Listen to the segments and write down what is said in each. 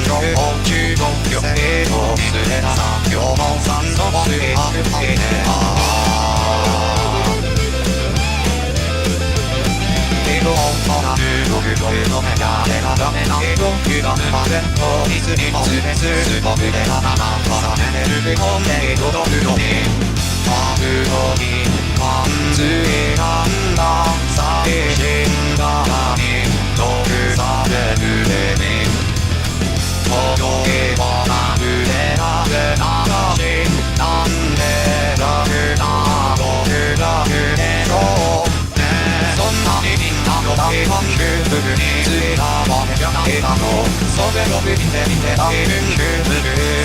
情報中国女性を見つけた産業の酸素を吸い上げたいね中国というのめがれがダメな英語気が沼で法律にもスペス僕で花が重ねてる本で届くのにある時感づいたんだ最新側に毒されるでに届けばなくてなぜならしなんで楽な僕だけでしょうそんなにみんなの大観衆服についたわけじゃないだろうそれを見てみて大群衆服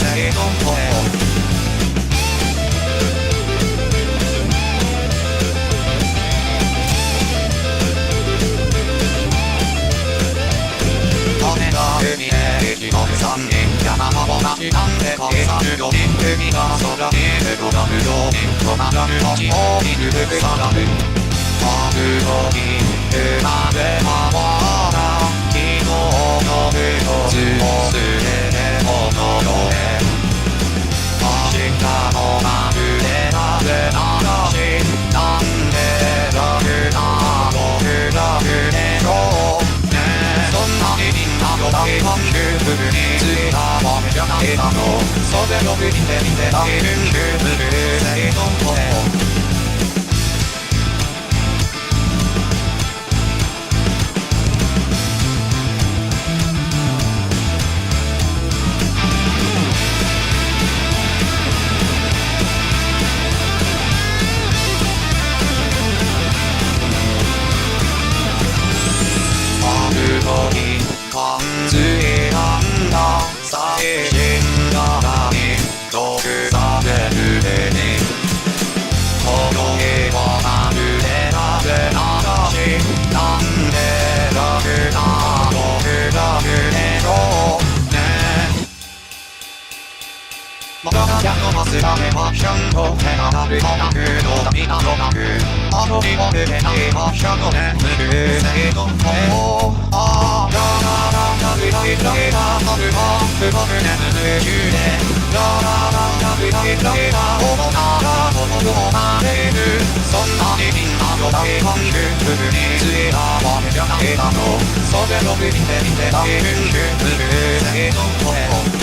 生の声を金が海へ一目三人山が同じなんで影がる4人海が空に広がる4人とならぬ星を見る服さがるある時馬で回ら昨日の一つをすべて物よへ明日もまるでなぜならしなんで楽な僕だけでしょうそんなにみんなの大観衆服についたわけじゃないだろうそれを見てみて大群衆服生の声を感づいたんだ最新側に毒されるでに届けばなるでなぜならしなんで楽な僕だけでしょうねまだがやのますがめはちゃんと手がなるもなくどうだみなのなくあのにも出てないはしゃのねむるせの声をあららららららら春はすごく眠る中でららららららおもならおもよまれるそんなにみんなの大観衆服についたわけじゃないだろうそれを見てみて大群衆服生の声を